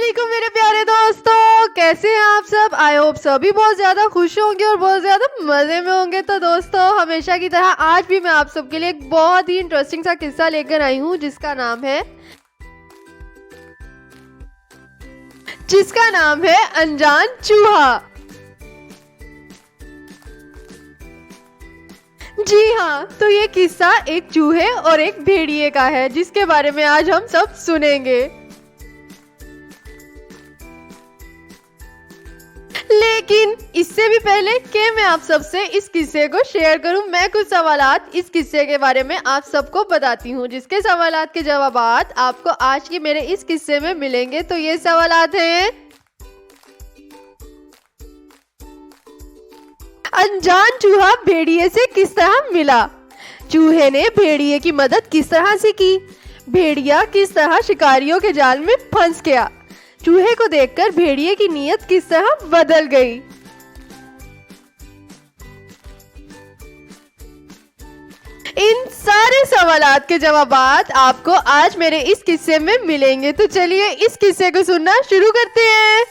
वालेकुम मेरे प्यारे दोस्तों, कैसे हैं आप सब। आई होप सभी बहुत ज़्यादा खुश होंगे और बहुत ज़्यादा मज़े में होंगे। तो दोस्तों, हमेशा की तरह आज भी मैं आप सबके लिए एक बहुत ही इंटरेस्टिंग सा किस्सा लेकर आई हूँ जिसका नाम है अनजान चूहा। जी हाँ, तो ये किस्सा एक चूहे और एक भेड़िए का है, जिसके बारे में आज हम सब सुनेंगे। लेकिन इससे भी पहले कि मैं आप सबसे इस किस्से को शेयर करूं, मैं कुछ सवालात इस किस्से के बारे में आप सबको बताती हूं, जिसके सवालात के जवाबात आपको आज के मेरे इस किस्से में मिलेंगे। तो ये सवालात हैं, अनजान चूहा भेड़िए से किस तरह मिला? चूहे ने भेड़िए की मदद किस तरह से की? भेड़िया किस तरह शिकारियों के जाल में फंस गया? चूहे को देखकर भेड़िए की नीयत किस तरह बदल गई? इन सारे सवालात के जवाबात आपको आज मेरे इस किस्से में मिलेंगे। तो चलिए इस किस्से को सुनना शुरू करते हैं।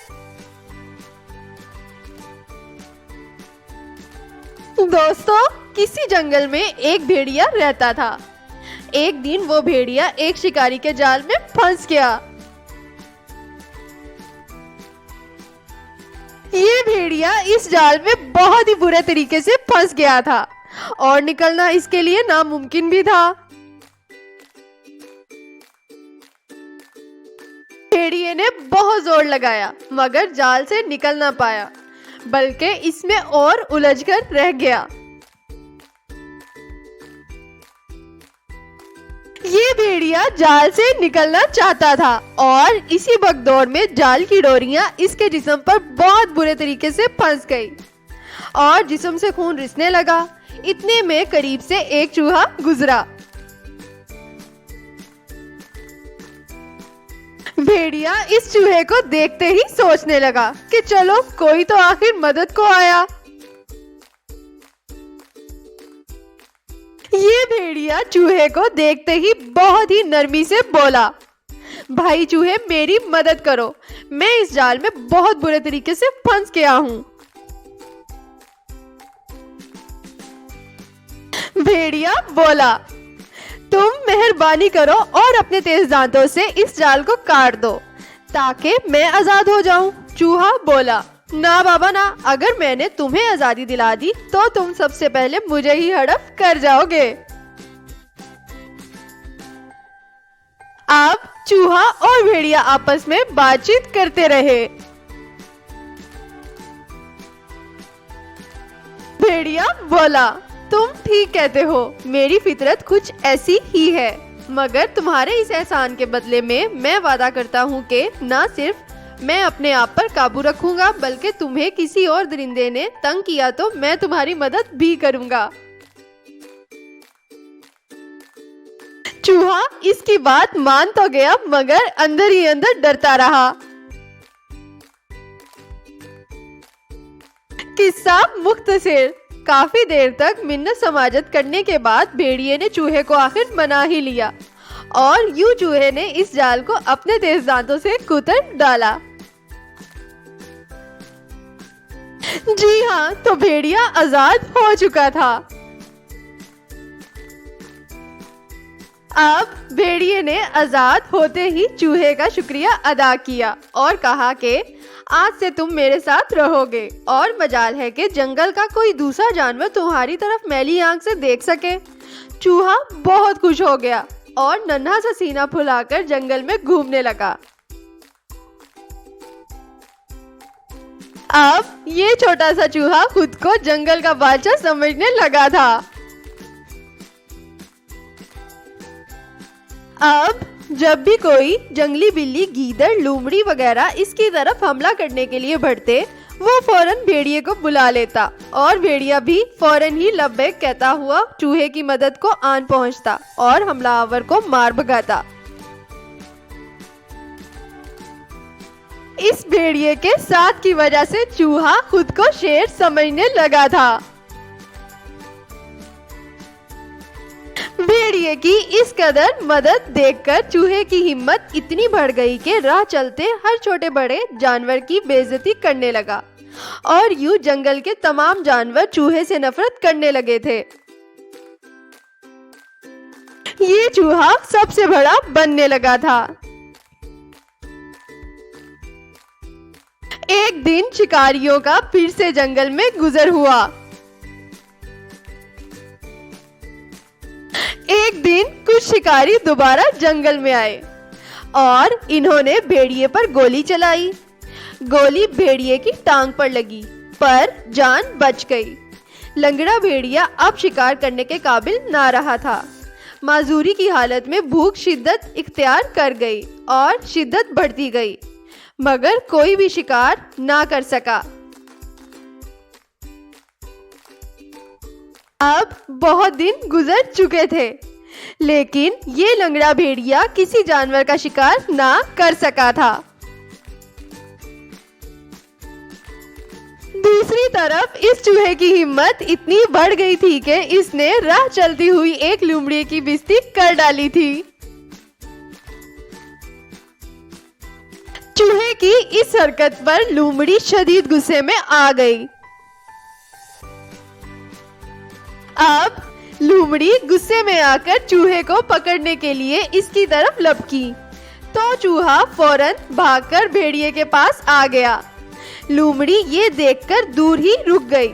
दोस्तों, किसी जंगल में एक भेड़िया रहता था। एक दिन वो भेड़िया एक शिकारी के जाल में फंस गया। ये भेड़िया इस जाल में बहुत ही बुरे तरीके से फंस गया था और निकलना इसके लिए नामुमकिन भी था। भेड़िए ने बहुत जोर लगाया मगर जाल से निकल ना पाया, बल्कि इसमें और उलझकर रह गया। ये भेड़िया जाल से निकलना चाहता था और इसी भगदौड़ में जाल की डोरियां इसके जिस्म पर बहुत बुरे तरीके से फंस गई और जिस्म से खून रिसने लगा। इतने में करीब से एक चूहा गुजरा। भेड़िया इस चूहे को देखते ही सोचने लगा कि चलो कोई तो आखिर मदद को आया। ये भेड़िया चूहे को देखते ही बहुत ही नरमी से बोला, भाई चूहे मेरी मदद करो, मैं इस जाल में बहुत बुरे तरीके से फंस गया हूँ। भेड़िया बोला, तुम मेहरबानी करो और अपने तेज दांतों से इस जाल को काट दो ताकि मैं आजाद हो जाऊं। चूहा बोला, ना बाबा ना, अगर मैंने तुम्हें आजादी दिला दी तो तुम सबसे पहले मुझे ही हड़प कर जाओगे। अब चूहा और भेड़िया आपस में बातचीत करते रहे। भेड़िया बोला, तुम ठीक कहते हो, मेरी फितरत कुछ ऐसी ही है, मगर तुम्हारे इस एहसान के बदले में मैं वादा करता हूँ कि न सिर्फ मैं अपने आप पर काबू रखूंगा, बल्कि तुम्हें किसी और दरिंदे ने तंग किया तो मैं तुम्हारी मदद भी करूंगा। चूहा इसकी बात मान तो गया मगर अंदर ही अंदर डरता रहा। किस्सा मुख्तसर। काफी देर तक मिन्नत समाजत करने के बाद भेड़िए ने चूहे को आखिर मना ही लिया और यूं चूहे ने इस जाल को अपने तेज दांतों से कुतर डाला। जी हाँ, तो भेड़िया आजाद हो चुका था। अब भेड़िए ने आजाद होते ही चूहे का शुक्रिया अदा किया और कहा कि आज से तुम मेरे साथ रहोगे और मजाल है कि जंगल का कोई दूसरा जानवर तुम्हारी तरफ मैली आंख से देख सके। चूहा बहुत खुश हो गया और नन्हा सा सीना फुलाकर जंगल में घूमने लगा। अब ये छोटा सा चूहा खुद को जंगल का बादशाह समझने लगा था। अब जब भी कोई जंगली बिल्ली, गीदड़, लोमड़ी वगैरह इसकी तरफ हमला करने के लिए बढ़ते, वो फौरन भेड़िए को बुला लेता और भेड़िया भी फौरन ही लब्बैक कहता हुआ चूहे की मदद को आन पहुंचता और हमलावर को मार भगाता। इस भेड़िए के साथ की वजह से चूहा खुद को शेर समझने लगा था। भेड़िए की इस कदर मदद देखकर चूहे की हिम्मत इतनी बढ़ गई कि राह चलते हर छोटे बड़े जानवर की बेइज्जती करने लगा और यूं जंगल के तमाम जानवर चूहे से नफरत करने लगे थे। ये चूहा सबसे बड़ा बनने लगा था। एक दिन शिकारियों का फिर से जंगल में गुजर हुआ। एक दिन कुछ शिकारी दोबारा जंगल में आए और इन्होंने भेड़िए पर गोली चलाई। गोली भेड़िए की टांग पर लगी पर जान बच गई। लंगड़ा भेड़िया अब शिकार करने के काबिल ना रहा था। माजूरी की हालत में भूख शिद्दत इख्तियार कर गई और शिद्दत बढ़ती गई, मगर कोई भी शिकार ना कर सका। अब बहुत दिन गुजर चुके थे, लेकिन ये लंगड़ा भेड़िया किसी जानवर का शिकार ना कर सका था। दूसरी तरफ इस चूहे की हिम्मत इतनी बढ़ गई थी कि इसने राह चलती हुई एक लोमड़ी की बेइज्जती कर डाली थी। चूहे की इस हरकत पर लोमड़ी शदीद गुस्से में आ गई। अब लोमड़ी गुस्से में आकर चूहे को पकड़ने के लिए इसकी तरफ लपकी, तो चूहा फौरन भागकर भेड़िए के पास आ गया। लोमड़ी ये देखकर दूर ही रुक गई।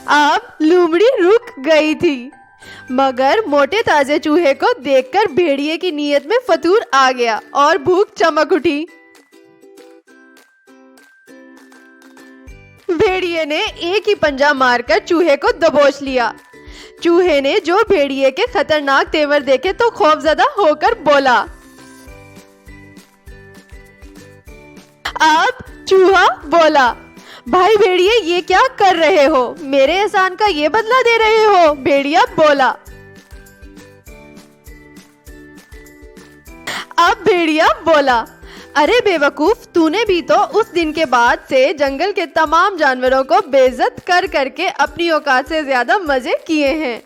अब लोमड़ी रुक गई थी, मगर मोटे ताजे चूहे को देखकर भेड़िए की नीयत में फतूर आ गया और भूख चमक उठी। भेड़िए ने एक ही पंजा मारकर चूहे को दबोच लिया। चूहे ने जो भेड़िए के खतरनाक तेवर देखे तो खौफजदा होकर बोला। अब चूहा बोला, भाई भेड़िए ये क्या कर रहे हो? मेरे एहसान का ये बदला दे रहे हो? भेड़िया बोला। अब भेड़िया बोला, अरे बेवकूफ, तूने भी तो उस दिन के बाद से जंगल के तमाम जानवरों को बेइज्जत कर करके अपनी औकात से ज्यादा मजे किए हैं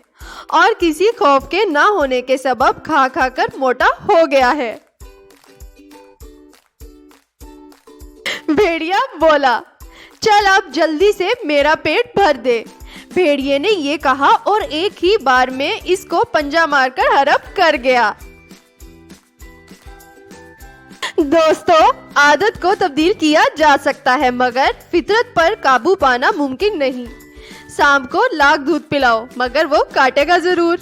और किसी खौफ के ना होने के सबब खा खा कर मोटा हो गया है। भेड़िया बोला, चल अब जल्दी से मेरा पेट भर दे। भेड़िए ने ये कहा और एक ही बार में इसको पंजा मारकर हड़प कर गया। दोस्तों, आदत को तब्दील किया जा सकता है, मगर फितरत पर काबू पाना मुमकिन नहीं। सांप को लाख दूध पिलाओ, मगर वो काटेगा जरूर।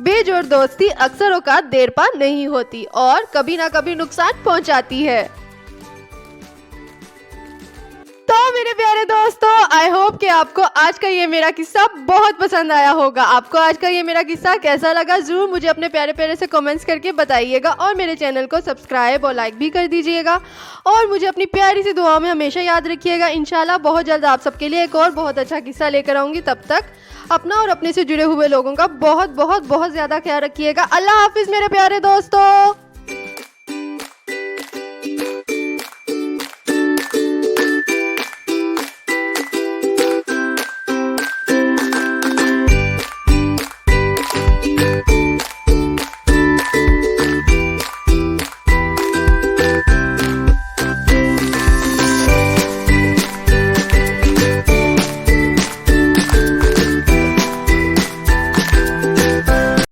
बेजोड़ दोस्ती अक्सर औकात देर पा नहीं होती और कभी ना कभी नुकसान पहुंचाती है। तो मेरे प्यारे दोस्तों, आई होप कि आपको आज का ये मेरा किस्सा बहुत पसंद आया होगा। आपको आज का ये मेरा किस्सा कैसा लगा जरूर मुझे अपने प्यारे प्यारे से कमेंट्स करके बताइएगा और मेरे चैनल को सब्सक्राइब और लाइक भी कर दीजिएगा और मुझे अपनी प्यारी सी दुआ में हमेशा याद रखिएगा। इंशाल्लाह बहुत जल्द आप सबके लिए एक और बहुत अच्छा किस्सा लेकर आऊंगी। तब तक अपना और अपने से जुड़े हुए लोगों का बहुत बहुत बहुत ज्यादा ख्याल रखिएगा। अल्लाह हाफिज मेरे प्यारे दोस्तों।